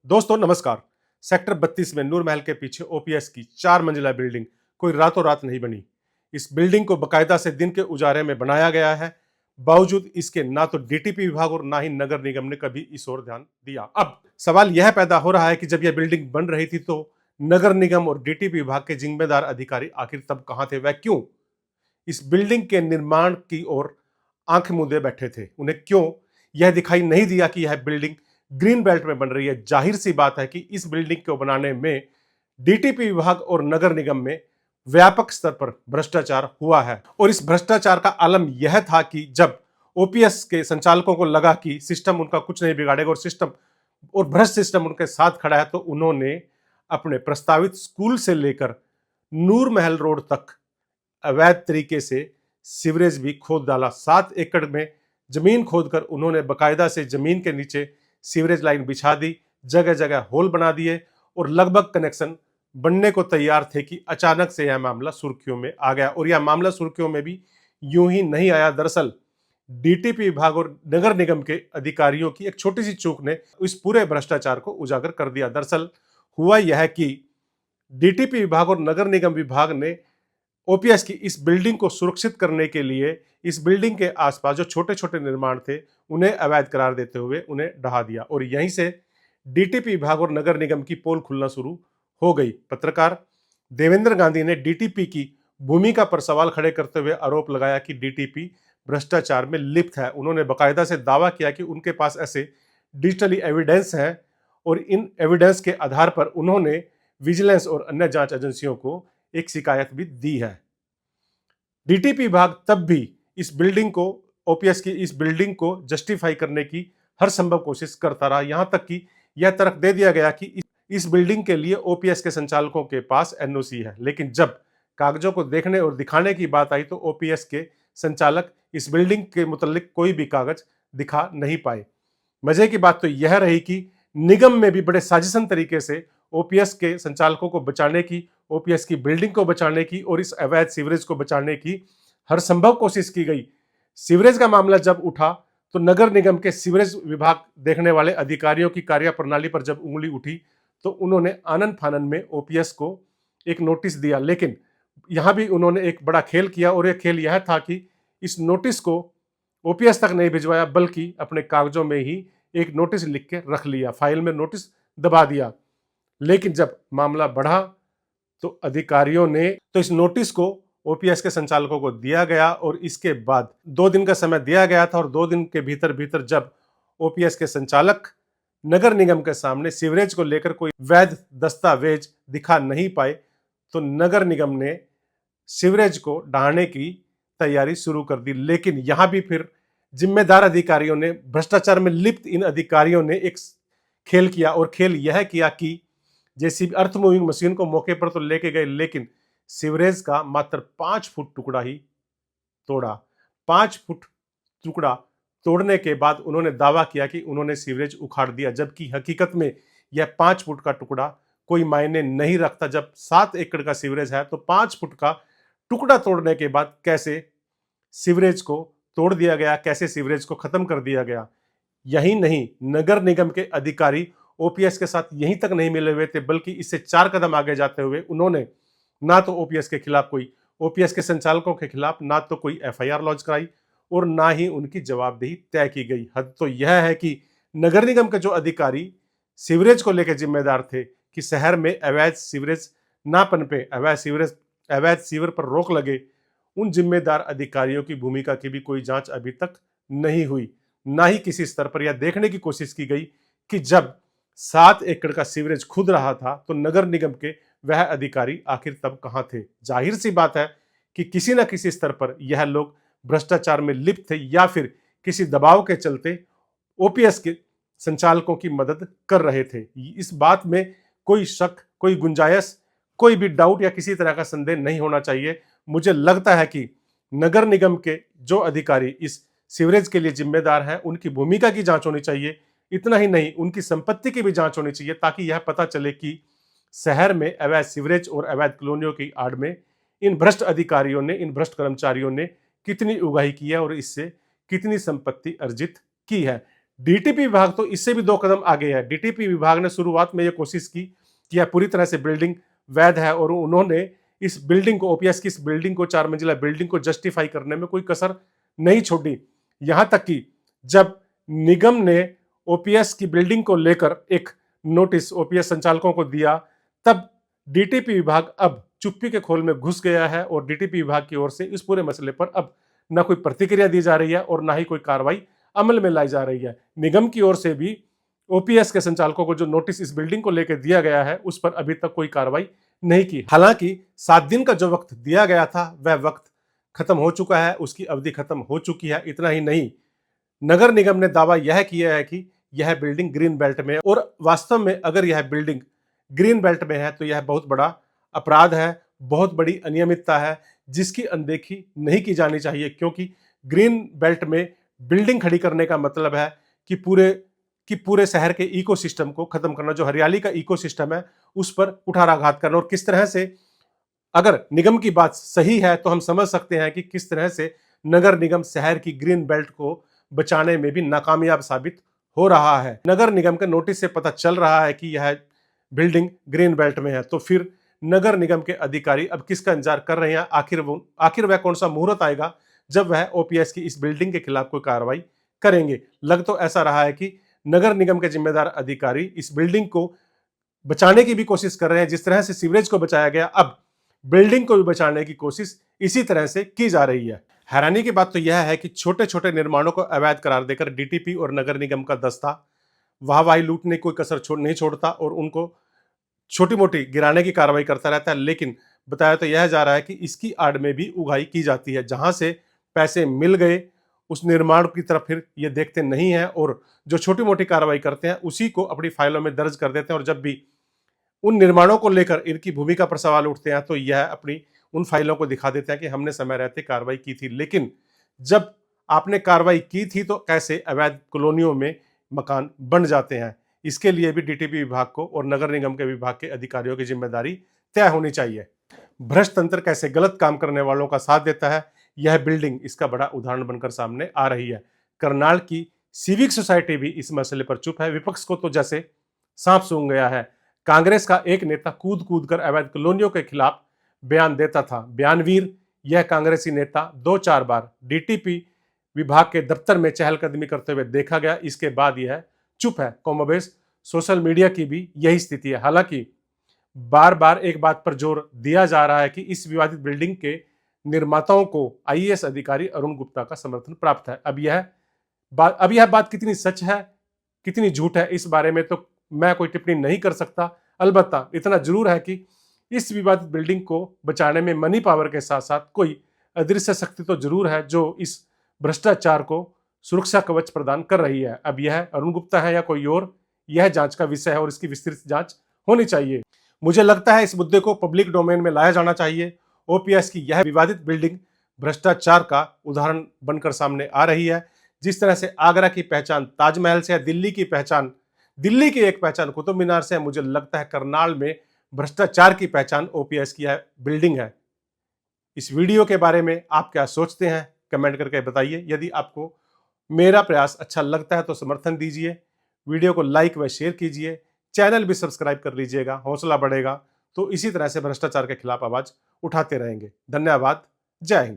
दोस्तों नमस्कार। सेक्टर 32 में नूर महल के पीछे ओपीएस की 4 मंजिला बिल्डिंग कोई रातों रात नहीं बनी। इस बिल्डिंग को बकायदा से दिन के उजारे में बनाया गया है। बावजूद इसके ना तो डीटीपी विभाग और ना ही नगर निगम ने कभी इस ओर ध्यान दिया। अब सवाल यह पैदा हो रहा है कि जब यह बिल्डिंग बन रही थी तो नगर निगम और डीटीपी विभाग के जिम्मेदार अधिकारी आखिर तब कहां थे? वह क्यों इस बिल्डिंग के निर्माण की ओर आंख मूंदे बैठे थे? उन्हें क्यों यह दिखाई नहीं दिया कि यह बिल्डिंग ग्रीन बेल्ट में बन रही है? जाहिर सी बात है कि इस बिल्डिंग को बनाने में डीटीपी विभाग और नगर निगम में व्यापक स्तर पर भ्रष्टाचार हुआ है। और इस भ्रष्टाचार का आलम यह था कि जब ओपीएस के संचालकों को लगा कि सिस्टम उनका कुछ नहीं बिगाड़ेगा और सिस्टम और भ्रष्ट सिस्टम उनके साथ खड़ा है, तो उन्होंने अपने प्रस्तावित स्कूल से लेकर नूर महल रोड तक अवैध तरीके से सीवरेज भी खोद डाला। 7 एकड़ में जमीन खोदकर उन्होंने बकायदा से जमीन के नीचे सीवरेज लाइन बिछा दी, जगह जगह होल बना दिए और लगभग कनेक्शन बनने को तैयार थे कि अचानक से यह मामला सुर्खियों में आ गया। और यह मामला सुर्खियों में भी यूं ही नहीं आया। दरअसल डीटीपी विभाग और नगर निगम के अधिकारियों की एक छोटी सी चूक ने इस पूरे भ्रष्टाचार को उजागर कर दिया। दरअसल हुआ यह कि डीटीपी विभाग और नगर निगम विभाग ने ओपीएस की इस बिल्डिंग को सुरक्षित करने के लिए इस बिल्डिंग के आसपास जो छोटे छोटे निर्माण थे उन्हें अवैध करार देते हुए उन्हें ढहा दिया। और यहीं से डीटीपी विभाग और नगर निगम की पोल खुलना शुरू हो गई। पत्रकार देवेंद्र गांधी ने डीटीपी की भूमिका पर सवाल खड़े करते हुए आरोप लगाया कि डीटीपी भ्रष्टाचार में लिप्त है। उन्होंने बाकायदा से दावा किया कि उनके पास ऐसे डिजिटली एविडेंस हैं और इन एविडेंस के आधार पर उन्होंने विजिलेंस और अन्य जांच एजेंसियों को एक शिकायत भी दी है। डीटीपी विभाग तब भी इस बिल्डिंग को ओपीएस की इस बिल्डिंग को जस्टिफाई करने की हर संभव कोशिश करता रहा। यहां तक कि यह तर्क दे दिया गया कि इस बिल्डिंग के लिए ओपीएस के संचालकों के पास एनओसी है। लेकिन जब कागजों को देखने और दिखाने की बात आई तो ओपीएस के संचालक इस बिल्डिंग के मुतालिक कोई भी कागज दिखा नहीं पाए। मजे की बात तो यह रही कि निगम में भी बड़े साजिशन तरीके से ओपीएस के संचालकों को बचाने की, ओपीएस की बिल्डिंग को बचाने की और इस अवैध सीवरेज को बचाने की हर संभव कोशिश की गई। सीवरेज का मामला जब उठा तो नगर निगम के सीवरेज विभाग देखने वाले अधिकारियों की कार्यप्रणाली पर जब उंगली उठी तो उन्होंने आनन फानन में ओपीएस को एक नोटिस दिया। लेकिन यहां भी उन्होंने एक बड़ा खेल किया और यह खेल यह था कि इस नोटिस को ओपीएस तक नहीं भिजवाया बल्कि अपने कागजों में ही एक नोटिस लिख के रख लिया, फाइल में नोटिस दबा दिया। लेकिन जब मामला बढ़ा तो अधिकारियों ने तो इस नोटिस को ओपीएस के संचालकों को दिया गया और इसके बाद 2 दिन का समय दिया गया था और 2 दिन के भीतर भीतर जब ओपीएस के संचालक नगर निगम के सामने सीवरेज को लेकर कोई वैध दस्तावेज दिखा नहीं पाए तो नगर निगम ने सीवरेज को ढहाने की तैयारी शुरू कर दी। लेकिन यहां भी फिर जिम्मेदार अधिकारियों ने, भ्रष्टाचार में लिप्त इन अधिकारियों ने एक खेल किया और खेल यह किया कि जैसी अर्थ मूविंग मशीन को मौके पर तो लेके गए लेकिन सीवरेज का मात्र 5 फुट टुकड़ा ही तोड़ा। 5 फुट टुकड़ा तोड़ने के बाद उन्होंने दावा किया कि उन्होंने सीवरेज उखाड़ दिया, जबकि हकीकत में यह 5 फुट का टुकड़ा कोई मायने नहीं रखता। जब 7 एकड़ का सीवरेज है तो 5 फुट का टुकड़ा तोड़ने के बाद कैसे सीवरेज को तोड़ दिया गया, कैसे सीवरेज को खत्म कर दिया गया। यही नहीं, नगर निगम के अधिकारी ओपीएस के साथ यहीं तक नहीं मिले हुए थे बल्कि इससे 4 कदम आगे जाते हुए उन्होंने ना तो ओपीएस के खिलाफ कोई, ओपीएस के संचालकों के खिलाफ ना तो कोई एफआईआर लॉन्च कराई और ना ही उनकी जवाबदेही तय की गई। हद तो यह है कि नगर निगम के जो अधिकारी सीवरेज को लेकर जिम्मेदार थे कि शहर में अवैध सीवरेज ना पनपे, अवैध सीवर पर रोक लगे, उन जिम्मेदार अधिकारियों की भूमिका की भी कोई जांच अभी तक नहीं हुई। ना ही किसी स्तर पर यह देखने की कोशिश की गई कि जब 7 एकड़ का सीवरेज खुद रहा था तो नगर निगम के वह अधिकारी आखिर तब कहां थे। जाहिर सी बात है कि किसी न किसी स्तर पर यह लोग भ्रष्टाचार में लिप्त थे या फिर किसी दबाव के चलते ओपीएस के संचालकों की मदद कर रहे थे। इस बात में कोई शक, कोई गुंजाइश, कोई भी डाउट या किसी तरह का संदेह नहीं होना चाहिए। मुझे लगता है कि नगर निगम के जो अधिकारी इस सीवरेज के लिए जिम्मेदार हैं उनकी भूमिका की जांच होनी चाहिए। इतना ही नहीं, उनकी संपत्ति की भी जांच होनी चाहिए ताकि यह पता चले कि शहर में अवैध सीवरेज और अवैध कॉलोनियों की आड़ में इन भ्रष्ट अधिकारियों ने, इन भ्रष्ट कर्मचारियों ने कितनी उगाही की है और इससे कितनी संपत्ति अर्जित की है। डीटीपी विभाग तो इससे भी 2 कदम आगे है। डीटीपी विभाग ने शुरुआत में यह कोशिश की कि यह पूरी तरह से बिल्डिंग वैध है और उन्होंने इस बिल्डिंग को, ओपीएस की इस बिल्डिंग को, 4 मंजिला बिल्डिंग को जस्टिफाई करने में कोई कसर नहीं छोड़ी। यहां तक कि जब निगम ने ओपीएस की बिल्डिंग को लेकर एक नोटिस ओपीएस संचालकों को दिया, तब डीटीपी विभाग अब चुप्पी के खोल में घुस गया है और डीटीपी विभाग की ओर से इस पूरे मसले पर अब न कोई प्रतिक्रिया दी जा रही है और ना ही कोई कार्रवाई अमल में लाई जा रही है। निगम की ओर से भी ओपीएस के संचालकों को जो नोटिस इस बिल्डिंग को लेकर दिया गया है, उस पर अभी तक कोई कार्रवाई नहीं की। हालांकि 7 दिन का जो वक्त दिया गया था वह वक्त खत्म हो चुका है, उसकी अवधि खत्म हो चुकी है। इतना ही नहीं, नगर निगम ने दावा यह किया है कि यह बिल्डिंग ग्रीन बेल्ट में है और वास्तव में अगर यह बिल्डिंग ग्रीन बेल्ट में है तो यह बहुत बड़ा अपराध है, बहुत बड़ी अनियमितता है, जिसकी अनदेखी नहीं की जानी चाहिए। क्योंकि ग्रीन बेल्ट में बिल्डिंग खड़ी करने का मतलब है कि पूरे शहर के इकोसिस्टम को खत्म करना, जो हरियाली का इकोसिस्टम है उस पर कुठाराघात करना। और किस तरह से, अगर निगम की बात सही है तो हम समझ सकते हैं कि किस तरह से नगर निगम शहर की ग्रीन बेल्ट को बचाने में भी नाकामयाब साबित हो रहा है। नगर निगम के नोटिस से पता चल रहा है कि यह बिल्डिंग ग्रीन बेल्ट में है, तो फिर नगर निगम के अधिकारी अब किसका इंतजार कर रहे हैं? आखिर वह कौन सा मुहूर्त आएगा जब वह ओपीएस की इस बिल्डिंग के खिलाफ कोई कार्रवाई करेंगे? लग तो ऐसा रहा है कि नगर निगम के जिम्मेदार अधिकारी इस बिल्डिंग को बचाने की भी कोशिश कर रहे हैं। जिस तरह से सीवरेज को बचाया गया, अब बिल्डिंग को भी बचाने की कोशिश इसी तरह से की जा रही है। हैरानी की बात तो यह है कि छोटे छोटे निर्माणों को अवैध करार देकर डीटीपी और नगर निगम का दस्ता वाहवाही लूटने की कोई कसर नहीं छोड़ता और उनको छोटी मोटी गिराने की कार्रवाई करता रहता है। लेकिन बताया तो यह जा रहा है कि इसकी आड़ में भी उगाही की जाती है। जहां से पैसे मिल गए उस निर्माण की तरफ फिर ये देखते नहीं है और जो छोटी मोटी कार्रवाई करते हैं उसी को अपनी फाइलों में दर्ज कर देते हैं। और जब भी उन निर्माणों को लेकर इनकी भूमिका पर सवाल उठते हैं तो यह अपनी उन फाइलों को दिखा देते हैं कि हमने समय रहते कार्रवाई की थी। लेकिन जब आपने कार्रवाई की थी तो कैसे अवैध कॉलोनियों में मकान बन जाते हैं? इसके लिए भी डीटीपी विभाग को और नगर निगम के विभाग के अधिकारियों की जिम्मेदारी तय होनी चाहिए। भ्रष्ट तंत्र कैसे गलत काम करने वालों का साथ देता है, यह बिल्डिंग इसका बड़ा उदाहरण बनकर सामने आ रही है। करनाल की सिविक सोसाइटी भी इस मसले पर चुप है। विपक्ष को तो जैसे सांप सूंघ गया है। कांग्रेस का एक नेता कूद कूद कर अवैध कॉलोनियों के खिलाफ बयान देता था। बयानवीर यह कांग्रेसी नेता 2-4 बार डीटीपी विभाग के दफ्तर में चहलकदमी करते हुए देखा गया। इसके बाद यह चुप है। कमोबेश सोशल मीडिया की भी यही स्थिति है। हालांकि बार बार एक बात पर जोर दिया जा रहा है कि इस विवादित बिल्डिंग के निर्माताओं को आईएएस अधिकारी अरुण गुप्ता का समर्थन प्राप्त है। अब यह बात कितनी सच है, कितनी झूठ है, इस बारे में तो मैं कोई टिप्पणी नहीं कर सकता। अलबत्ता इतना जरूर है कि इस विवादित बिल्डिंग को बचाने में मनी पावर के साथ साथ कोई अदृश्य शक्ति तो जरूर है जो इस भ्रष्टाचार को सुरक्षा कवच प्रदान कर रही है। अब यह अरुण गुप्ता है या कोई और, यह जांच का विषय है और इसकी विस्तृत जांच होनी चाहिए। मुझे लगता है इस मुद्दे को पब्लिक डोमेन में लाया जाना चाहिए। ओपीएस की यह विवादित बिल्डिंग भ्रष्टाचार का उदाहरण बनकर सामने आ रही है। जिस तरह से आगरा की पहचान ताजमहल से है, दिल्ली की एक पहचान कुतुब मीनार से है, मुझे लगता है करनाल में भ्रष्टाचार की पहचान ओपीएस की यह बिल्डिंग है। इस वीडियो के बारे में आप क्या सोचते हैं, कमेंट करके बताइए। यदि आपको मेरा प्रयास अच्छा लगता है तो समर्थन दीजिए, वीडियो को लाइक व शेयर कीजिए, चैनल भी सब्सक्राइब कर लीजिएगा, हौसला बढ़ेगा। तो इसी तरह से भ्रष्टाचार के खिलाफ आवाज उठाते रहेंगे। धन्यवाद। जय हिंद।